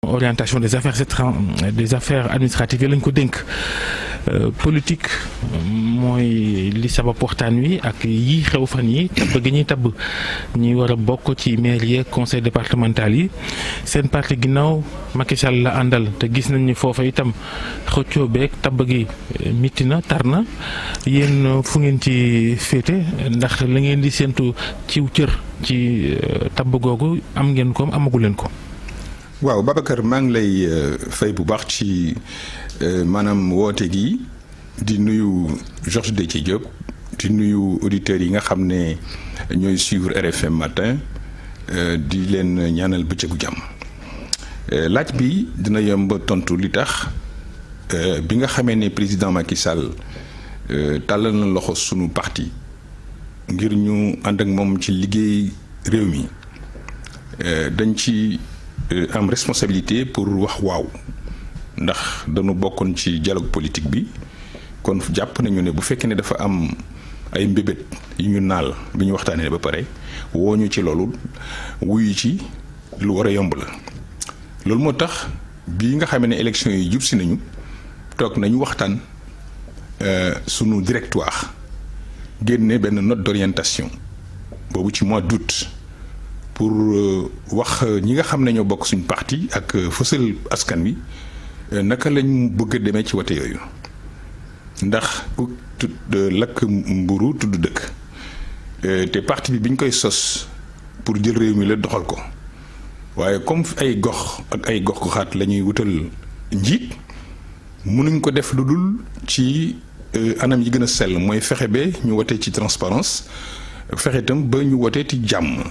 orientation des affaires administratives yi lañ ko dénk politique mooy li sabab waxtaan wi ak yii xew fan yi tabb gi ñuy tabb ñi war a bokk ci maire yi conseil départemental yi seen parti ginnaaw Macky Sall la àndal te gis nañ ni foofa itam xëccoo beeg tabb gi mitti na tar na yéen fu ngeen ci féete ndax la ngeen di séentu ciw cër ci tabb googu am ngeen ko amagu leen ko. waaw Babacar maa ngi lay fay bu baax ci maanaam woote gi di nuyu Georges Déthié Diop di nuyu auditeurs yi nga xam ne ñooy suivre RFM matin di leen ñaanal bëccëgu jàmm. laaj bi dina yomb tontu li tax bi nga xamee ne président Macky Sall tàllal na loxo sunu parti ngir ñu ànd ak moom ci liggéey réew mi dañ ci am responsabilité pour wax waaw ndax dañu bokkoon ci dialogue politique bi kon jàpp nañu ne bu fekkee ne dafa am ay mbébét yu ñu naal bi ñu waxtaanee ba pare woo ñu ci loolu wuyu ci lu war a yomb la. loolu moo tax bii nga xam ne élection yi jub si nañu toog nañu waxtaan sunu directoire génne benn note d'orientation boobu ci mois d'août pour wax ñi nga xam ne ñoo bokk suñu parti ak fësal askan wi naka lañ bëgg a demee ci wote yooyu ndax ku lakk mburu tudd dëkk te parti bi biñ koy sos pour jël réew mi la doxal ko waaye comme ay gox ak ay gox goxaat la ñuy wutal njiit mënuñ ko def lu dul ci anam yi gën a sell mooy fexe ba ñu wote ci transparence fexe itam ba ñu wote ci jàmm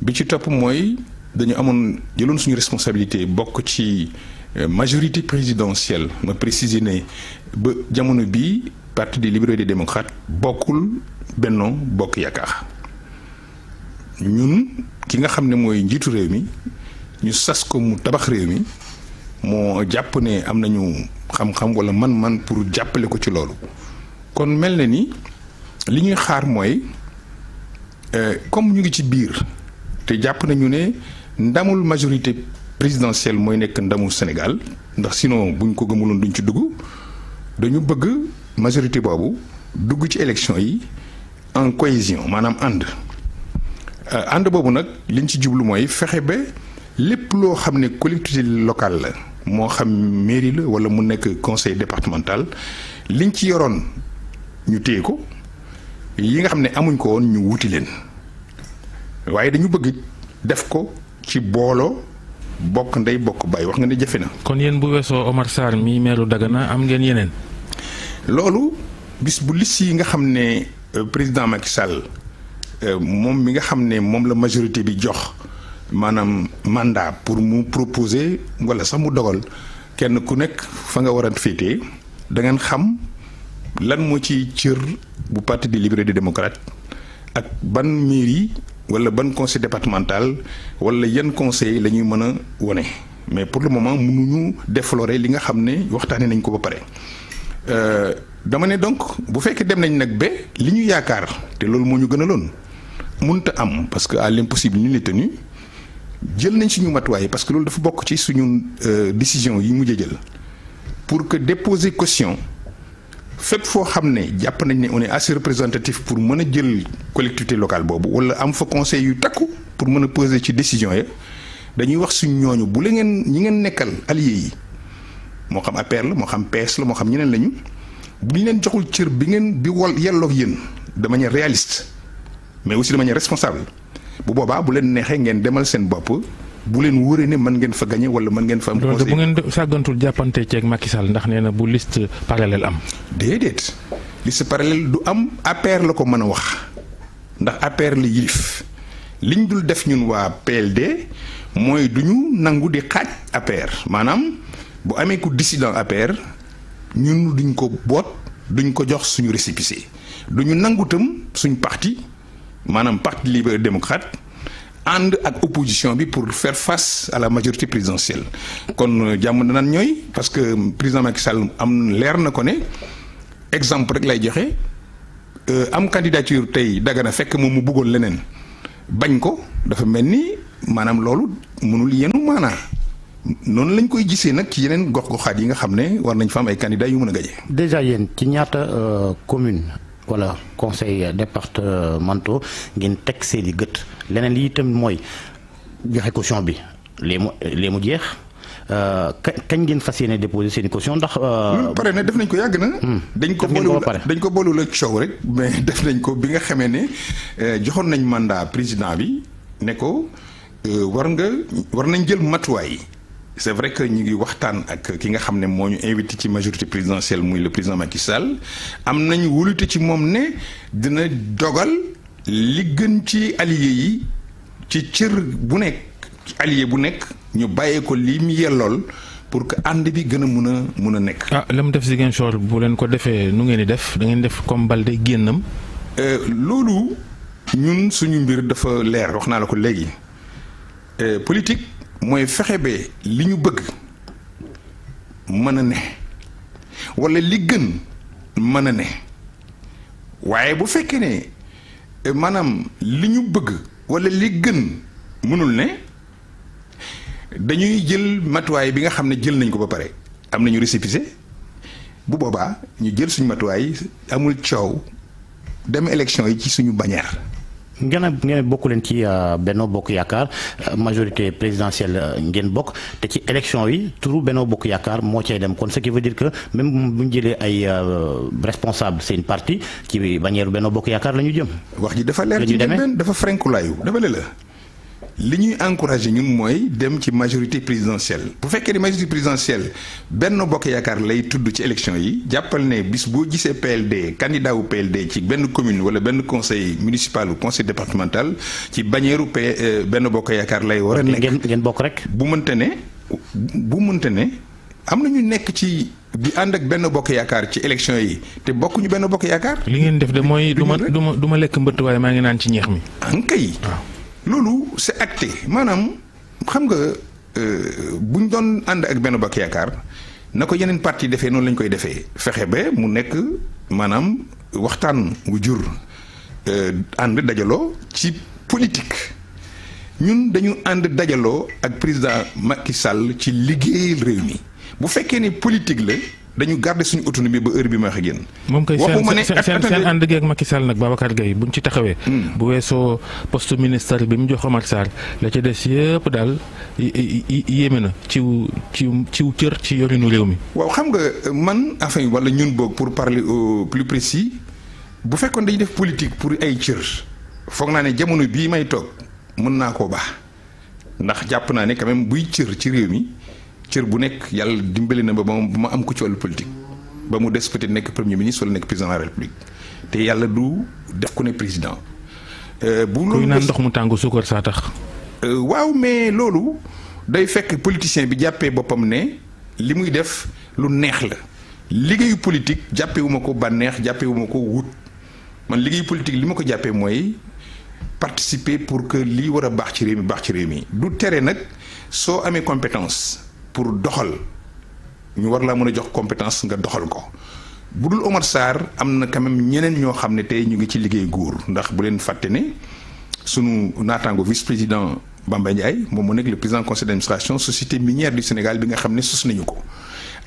bi ci topp mooy dañu amoon jëloon suñu responsabilité bokk ci majorité présidentielle ma préciser ne ba jamono bii parti des libéraux et des démocrates bokkul Benno Bokk Yaakaar ñun ki nga xam ne mooy njiitu réew mi ñu sas ko mu tabax réew mi moo jàpp ne am nañu xam-xam wala man-man pour jàppale ko ci loolu kon mel na ni li ñuy xaar mooy comme ñu ngi ci biir te jàpp nañu ne ndamul majorité présidentielle mooy nekk ndamu Sénégal ndax sinon buñ ko gëmuloon duñ ci dugg dañu bëgg majorité boobu dugg ci élection yi en cohésion maanaam ànd boobu nag liñ ci jublu mooy fexe ba lépp loo xam ne collectivité locale la moo xam mairie la wala mu nekk conseil départemental liñ ci yoroon ñu téye ko yi nga xam ne amuñ ko woon ñu wuti leen waaye dañu bëgg def ko ci booloo bokk ndey bokk baay wax nga ne jafe na. kon yéen bu weesoo Omar Sarr mi meeru Dagana am ngeen yeneen. loolu bis bu liste yi nga xam ne président Macky Sall moom mi nga xam ne moom la majorité bi jox maanaam mandat pour mu proposer wala sax mu dogal kenn ku nekk fa nga war a féetee da ngeen xam lan moo ci cër bu parti des libéraux et des démocrates ak ban mairie wala ban conseil départemental wala yan conseil la ñuy mën a wone mais pour le moment mënuñu déflorer li nga xam ne waxtaanee nañ ko ba pare. dama ne donc bu fekkee dem nañ nag ba li ñu yaakaar te loolu moo ñu gënaloon mënut a am parce que à l'impossible ñu ne tenu jël nañ suñu matuwaay parce que loolu dafa bokk ci suñu décision yi mujj a jël pour que déposer caution fépp foo xam ne jàpp nañ ne on est assez représentatif pour mën a jël collectivité locale boobu wala am fa conseil yu takku pour mën a peser ci décision ya dañuy wax suñu ñooñu bu la ngeen ñi ngeen nekkal alliés yi moo xam APR la moo xam PS la moo xam ñeneen lañu bu ñu leen joxul cër bi ngeen bi yelloog yéen de manière réaliste mais aussi de manière responsable bu boobaa bu leen neexee ngeen demal seen bopp bu leen wóoree ne mën ngeen fa gagné wala mën ngeen fa am. conseil bu ngeen sàggantul jàppante ceeg Macky Sall ndax nee na bu liste parallèle am. déedéet liste parallèle du am APR la ko mën a wax ndax APR la yilif liñ dul def ñun waa PLD mooy du ñu nangu di xaaj APR maanaam bu amee ku dissident APR ñun duñ ko boot duñ ko jox suñu récépissé duñu nangu tam suñ parti maanaam parti libéral démocrate ànd ak opposition bi pour faire face à la majorité présidentielle kon jàmm danaan ñooy parce que président Macky Sall am leer na ko ne exemple rek lay joxe am candidature tey Dagana fekk moom mu bëggoon leneen bañ ko dafa mel ni maanaam loolu mënul yenu maanaa noonu lañ koy gisee nag ci yeneen gox-goxaat yi nga xam ne war nañ fa am ay candidats yu mën a gañe. déjà yéen ci ñaata commune wala conseil départementaux ngeen teg seeni gët leneen li itam mooy joxe caution bi lee mu jeex kañ ngeen fas yéene déposer seeni caution ndax. pare na def nañ ko yàgg na. dañ ko boolewul ak coow rek mais def nañ ko bi nga xamee ne joxoon nañ mandat président bi ne ko war nañ jël matuwaay. c'est vrai que ñu ngi waxtaan ak ki nga xam ne moo ñu invité ci majorité présidentielle muy le président Macky Sall am nañ wóolute ci moom ne dina dogal li gën ci allié yi ci cër bu nekk allié bu nekk ñu bàyyee ko li mu yellool pour que ànd bi gën a mun a nekk. la mu def Ziguinchor bu leen ko defee nu ngeen di def da ngeen def comme Balde génnam. loolu ñun suñu mbir dafa leer wax naa la ko léegi politique. mooy fexe ba li ñu bëgg mën a ne walla li gën mën a ne waaye bu fekkee ne maanaam li ñu bëgg walla li gën mënul ne dañuy jël matuwaay bi nga xam ne jël nañ ko ba pare am nañu récépissé bu boobaa ñu jël suñu matuwaay amul coow dem élection yi ci suñu bannière. ngeen bokk leen ci Benno Bokk Yaakaar majorité présidentielle ngeen bokk te ci élection yi turu Benno Bokk Yaakaar moo cay dem kon ce qui veut dire que même bu ñu jëlee ay responsable seen parti ci bannière Benno Bokk Yaakaar la ñu jëm. wax ji dafa leer ci benn dafa frenkulaayu dafa la li ñuy encouragé ñun mooy dem ci majorité présidentielle bu fekkee ni majorité présidentielle Benno Bokk Yaakaar lay tudd ci élection yi jàppal ne bis boo gisee PLD candidat wu PLD ci benn commune wala benn conseil municipal ou conseil départemental ci bannière Benno Bokk Yaakaar lay war a nekk. ngeen bokk rek. bu mënte ne am na ñu nekk ci bi ànd ak Benno Bokk Yaakaar ci élection yi te bokkuñu Benno Bokk Yaakaar. li ngeen def de mooy du ma lekk mbëtt waaye maa ngi naan ci ñeex mi. ankay loolu c'est acté maanaam xam nga bu ñu doon ànd ak Benno Bokk Yaakaar na ko yeneen parti defee noonu lañ koy defee fexe ba mu nekk maanaam waxtaan wu jur ànd dajaloo ci politique ñun dañu ànd dajaloo ak président Macky Sall ci liggéeyal réew mi bu fekkee ni politique la dañu garder suñu autonomie ba heure bi ma wax ak yéen. moom kay seen ànd gi ak Macky Sall nag Babacar Gueye buñ ci taxawee. bu weesoo poste ministère bi mu jox Omar Sarr la ca des yëpp daal yéeme na ciw cër ci yorinu réew mi. waaw xam nga man enfin wala ñun boog pour parler au plus précis bu fekkoon dañuy def politique pour ay cër foog naa ne jamono bii may toog mën naa koo baax ndax jàpp naa ne quand même buy cër ci réew mi. cër bu nekk yàlla dimbali na ba ma am ko ci wàllu politique ba mu des peut-être nekk premier ministre wala nekk président de la république te yàlla du def ko ne président. bu loolu kuy naan ndox mu tàng suukar saa tax. waaw mais loolu day fekk politicien bi jàppee boppam ne li muy def lu neex la liggéeyu politique jàppewuma ko bànneex jàppewuma ko wut man liggéeyu politique li ma ko jàppee mooy participer pour que lii war a baax ci réew mi baax ci réew mi du tere nag soo amee compétence. pour doxal ñu war laa mën a jox compétence nga doxal ko bu dul Omar Sarr am na quand même ñeneen ñoo xam ne tey ñu ngi ci liggéey nguur ndax bu leen fàtte ne sunu naataango vice-président Bamba Ndiaye moom mu nekk le président conseil d'administration société minière du Sénégal bi nga xam ne sos nañu ko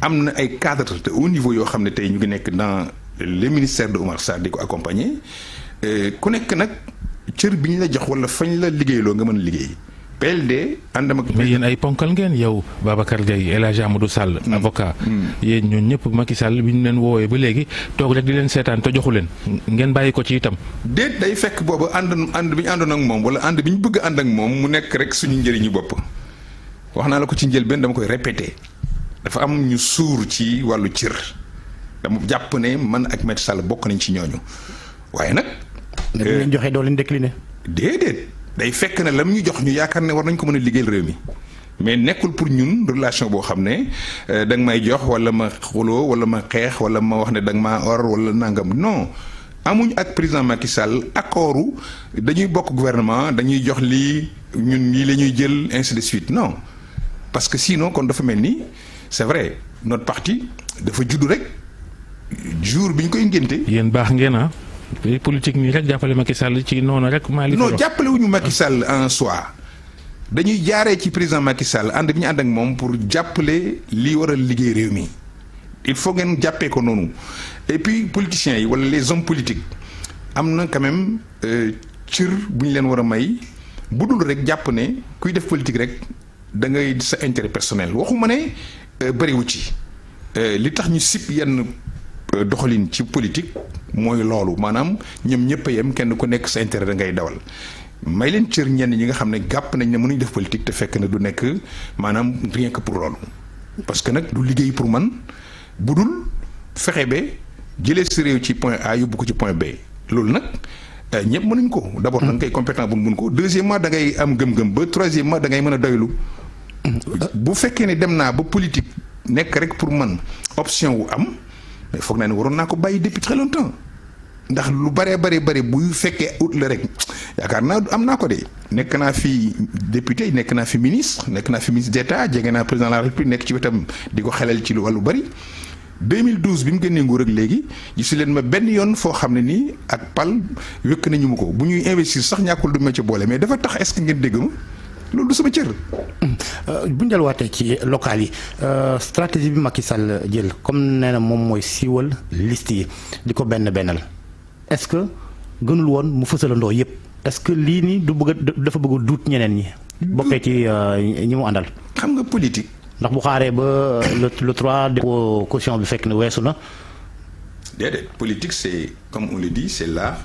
am na ay cadres de haut niveau yoo xam ne tey ñu ngi nekk dans le ministère de Omar Sarr di ko accompagner ku nekk nag cër bi ñu la jox wala fañ la liggéeyloo nga mën a liggéey. PLD àndam ak. mais yéen ay ponkal ngeen yow Babacar Gueye El Hadj Amadou Sall. avocat yéen ñun ñëpp Macky Sall bi ñu leen woowee ba léegi toog rek di leen seetaan te joxu leen ngeen bàyyi ko ci itam. déet day fekk boobu ànd bi ñu àndoon ak moom wala ànd bi ñu bëgg ànd ak moom mu nekk rek suñu njëriñu bopp wax naa la ko ci njëlbeen dama koy répété dafa am ñu suur ci wàllu cër dama jàpp ne man ak Macky Sall bokk nañ ci ñooñu waaye nag. bu leen joxee doo leen décliné. déedéet. day fekk ne lam ñu jox ñu yaakaar ne war nañ ko mën a liggéeyal réew mi mais nekkul pour ñun relation boo xam ne da nga may jox wala ma xuloo wala ma xeex wala ma wax ne da nga maa or wala nangam non amuñ ak président Macky Sall accordu dañuy bokk gouvernement dañuy jox lii ñun lii la ñuy jël ainsi de suite non parce que sinon kon dafa mel ni c'est vrai notre parti dafa juddu rek jour bi ñu koy ngénte. yéen baax ngeen ah. politique nii rek jàppale Macky Sall ci noonu rek. non jàppale wuñu Macky Sall en soi dañuy jaaree ci président Macky Sall ànd bi ñu ànd ak moom pour jàppale li war a liggéey réew mi il faut ngeen jàppee ko noonu et puis politiciens yi wala les hommes politiques am na quand même cër bu ñu leen war a may bu dul rek jàpp ne kuy def politique rek da ngay sa intérêt personnel waxuma ne bëriwu ci li tax ñu sip yenn doxalin ci politique mooy loolu maanaam ñoom ñëpp a yem kenn ku nekk sa intérêt da ngay dawal may leen cër ñenn ñi nga xam ne gàpp nañ ne mënuñ def politique te fekk na du nekk maanaam rien que pour loolu parce que nag du liggéey pour man bu dul fexe ba jëlee si réew ci point A yóbbu ko ci point B loolu nag ñëpp mënuñ ko d'abord da nga koy compétent bu mun ko deuxièmement da ngay am gëm-gëm ba troisièmement da ngay mën a doylu bu fekkee ne dem naa ba politique nekk rek pour man option wu am mais foog naa ne waroon naa ko bàyyi depuis très longtemps ndax lu bëree bëri buy fekkee ut la rek yaakaar naa am naa ko de nekk naa fi député nekk naa fi ministre d'État jege naa président de la République nekk ci wetam di ko xelal ci lu wàllu bëri 2012 bi mu génnee nguur ak léegi gisu leen ma benn yoon foo xam ne nii ak pal wékk nañu ma ko bu ñuy investir sax ñàkkul du ma ci boole mais dafa tax est-ce que ngeen dégg ma loolu du sama cër. bu ñu delluwaatee ci local yi stratégie bi Macky Sall jël comme nee na moom mooy siiwal liste yi di ko bennal est-ce que gënul woon mu fësalandoo yëpp est-ce que lii nii dafa bëgg a duut ñeneen ñi. bokkee ci ñi mu àndal. xam nga politique. ndax bu xaaree ba le 3 de caution bi fekk ne weesu na. déedéet politique c'est comme on le dit c'est l'art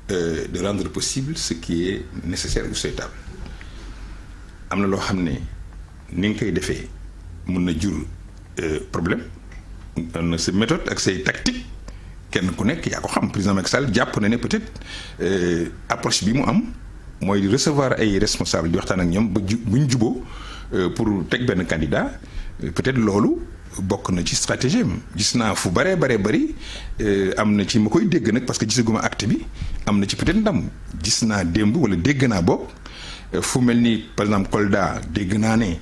de rendre possible ce qui est nécessaire ou souhaitable. am na loo xam ne ni nga koy defee mën na jur problème am na sa méthode ak say tactique kenn ku nekk yaa ko xam président Macky Sall jàpp na ne peut-être approche bi mu am mooy recevoir ay responsables di waxtaan ak ñoom ba buñ juboo pour teg benn candidat peut-être loolu bokk na ci stratégie am gis naa fu bëree bëri am na ci ma koy dégg nag parce que gisaguma acte bi am na ci peut-être ndam gis naa démb wala dégg naa bokk fu mel ni par exemple Kolda dégg naa ne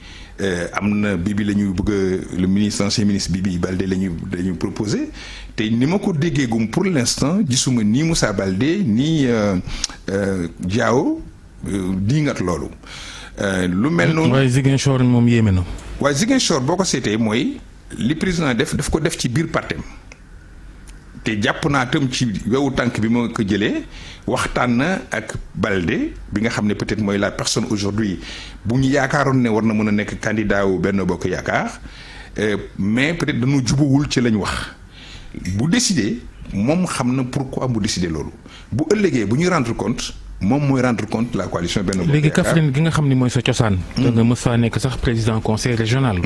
am na Bibi la ñuy bëgg le ministre ancien ministre Bibi Baldé la ñuy proposé te ni ma ko déggee gum pour l'instant gisuma ni Moussa Baldé ni Diao diingat loolu. lu mel noonu waaye Ziguinchor moom yéeme na. waaye Ziguinchor boo ko seetee mooy li président daf ko def ci biir partem te jàpp naa tam ci wewu tànk bi ma ko jëlee waxtaan na ak Baldé bi nga xam ne peut-être mooy la personne aujourd'hui bu ñu yaakaaroon ne war na mën a nekk candidat wu Benno Bokk Yaakaar mais peut-être dañu jubawul ci lañ wax bu décider moom xam na pourquoi mu décider loolu bu ëllëgee bu ñuy rendre compte moom mooy rendre compte la coalition Benno Bokk Yaakaar. léegi Kaffrine gi nga xam ni mooy sa cosaan. da nga mës faa nekk sax président conseil régional.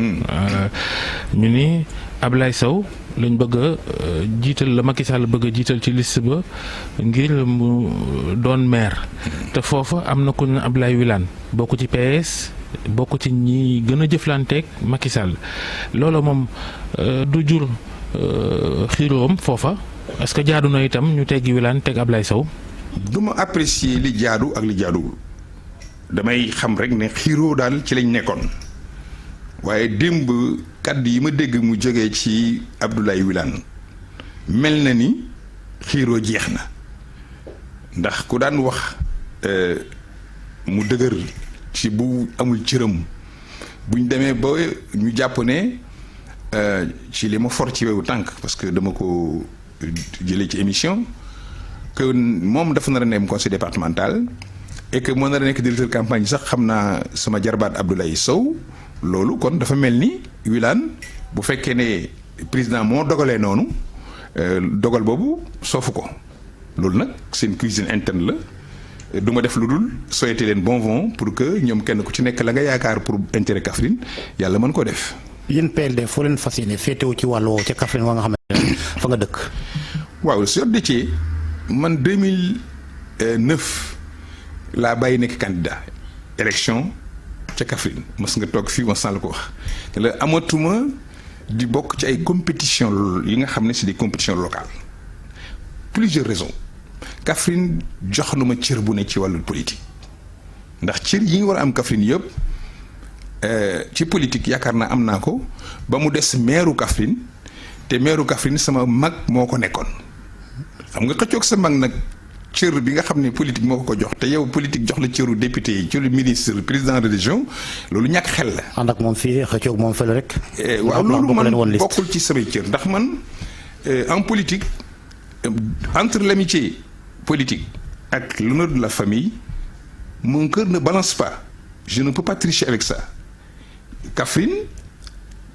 ñu ni Ablaye Sow lañ bëgg a jiital la Macky Sall bëgg a jiital ci liste ba ngir mu doon maire te foofa am na ku ne Ablaye Wilane bokk ci PS bokk ci ñi gën a jëflanteeg Macky Sall loolu moom du jur xiiroom foofa est-ce que jaadu na itam ñu teggi Wilane teg Ablaye Sow. du ma apprécier li jaadu ak li jaaduwul damay xam rek ne xiiroo daal ci lañ nekkoon waaye démb kàddu yi ma dégg mu jógee ci Abdoulaye Wilane mel na ni xiiroo jeex na ndax ku daan wax mu dëgër ci bu amul cëram buñ demee ba ñu jàpp ne ci li ma for ci wewu tànk parce que dama ko jëlee ci émission que moom dafa nar a nekk conseil départemental et que moo nar a nekk directeur campagne sax xam naa sama jarbaat Abdoulaye Sow loolu kon dafa mel ni Wilane bu fekkee ne président moo dogalee noonu dogal boobu soofu ko loolu nag seen cuisine interne la du ma def lu dul souhaiter leen bon vent pour que ñoom kenn ku ci nekk la nga yaakaar pour intérêt Kaffrine yàlla mën ko def. yéen PLD foo leen fas yéene féetewu ci wàll woowu ca Kaffrine wa nga xam ne fa nga dëkk. waaw sur Déthié man 2009 laa bàyyi nekk candidat élection ca Kaffrine mas nga toog fii ma sànq ko wax te la amatuma di bokk ci ay compétition yi nga xam ne c'est des compétitions locales plusieurs raisons Kaffrine jox na ma cër bu ne ci wàllu politique ndax cër yi nga war a am Kaffrine yëpp ci politique yaakaar naa am naa ko ba mu des maire Kaffrine te maire Kaffrine sama mag moo ko nekkoon xam nga xëccoog sa mag nag cër bi nga xam ne politique moo ko jox te yow politique jox la cëru député cëru ministre président de région loolu ñàkk xel la. ànd ak moom fii xëccoog moom fële rek. waaw loolu man bokkul ci samay cër ndax man en politique entre l'amitié politique ak l'honneur de la famille mon cœur ne balance pas je ne peux pas tricher avec ça. Kaffrine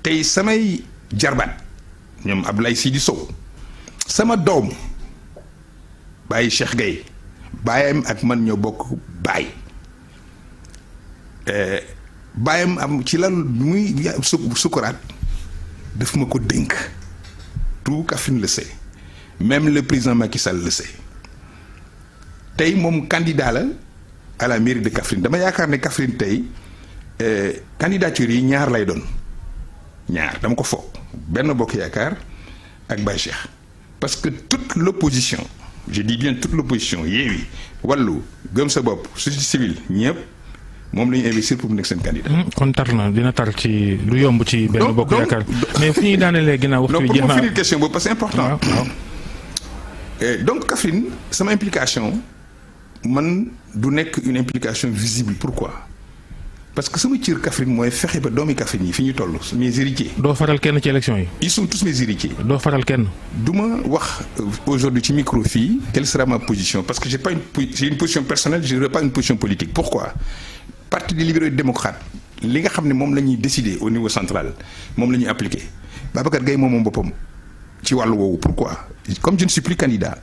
tey samay jarbaat ñoom Abdoulaye Sidi Sow sama doom bàyyi Cheikh Gueye baayam ak man ñoo bokk baay baayam am ci lan muy sukuraat daf ma ko dénk tout Kaffrine le sait même le président Macky Sall le sait tey moom candidat la à la mairie de Kaffrine dama yaakaar ne Kaffrine tey candidature yi ñaar lay doon ñaar dama ko foog benn bokk yaakaar ak Baye Cheikh parce que toute l'opposition je dis bien toute l'opposition Yewwi Wallu Gëm Sa Bopp société civile ñëpp moom la ñu investir pour mu nekk seen candidat. kon tar na dina tar ci du yomb ci benn bokk yaakaar mais fu ñuy daanelee ginnaaw waxtu bi jeex na pour finir question boobu parce que c'est important. donc Kaffrine sama implication man du nekk une implication visible pourquoi parce que sama cër Kaffrine mooy fexe ba doomi Kaffrine yi fi ñu toll mes héritiers. doo faral kenn ci élection yi. ils sont tous mes héritiers. doo faral kenn. du ma wax aujourd'hui ci micro fii quelle sera ma position parce que j'ai une position personnelle je n'ai pas une position politique pourquoi parti des libéraux et démocrates li nga xam ne moom la ñuy décider au niveau central moom la ñuy appliquer Babacar Gaye moom boppam ci wàllu woowu pourquoi comme je ne suis plus candidat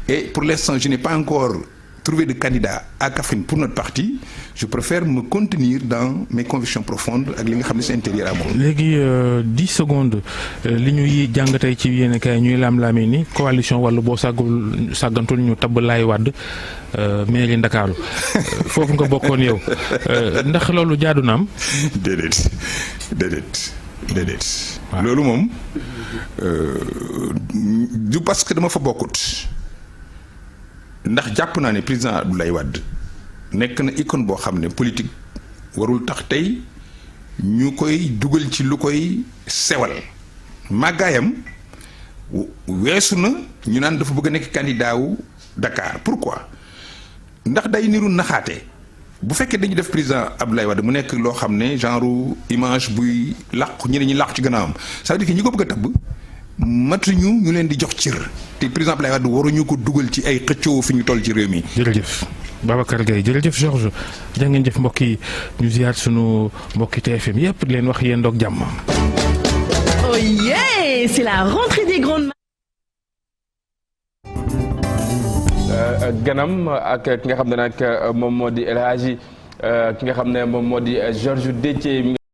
et pour l'instant je n'ai pas encore trouvé de candidat à Kaffrine pour notre parti je préfère me contenir dans mes convictions profondes ak li nga xam ne c'est intérieur à moi. léegi 10 secondes li ñuy jàng tey ci yéen kay ñuy laam-laamee ni coalition wala boo sàggantul ñu tabb Laay Wàdd mairie Ndakaaru foofu nga bokkoon yow ndax loolu jaadu na am. déedéet. loolu moom du parce que dama fa bokkut. ndax jàpp naa ne président Abdoulaye Wade nekk na icône boo xam ne politique warul tax tey ñu koy dugal ci lu koy sewal màggaayam weesu na ñu naan dafa bëgg a nekk candidat wu Dakar pourquoi ndax day niru naxaate bu fekkee dañu def président Abdoulaye Wade mu nekk loo xam ne genre image buy làqu ñeneen ñi làqu ci gannaawam ça veut dire que ñi ko bëgg a tabb matuñu ñu leen di jox cër te président Abdoulaye Wade waruñu ko dugal ci ay xëccoo fi ñu toll ci réew mi. jërëjëf Babacar Gaye jërëjëf Georges jaa ngeen jëf mbokk yi ñu ziyaar sunu mbokki TFM yépp di leen wax yéen doog jàmm. Oh yeah, c'est la rentrée des grandes. ganam ak ki nga xam ne nag moom moo di El Hadji ki nga xam ne moom moo di Georges Déthié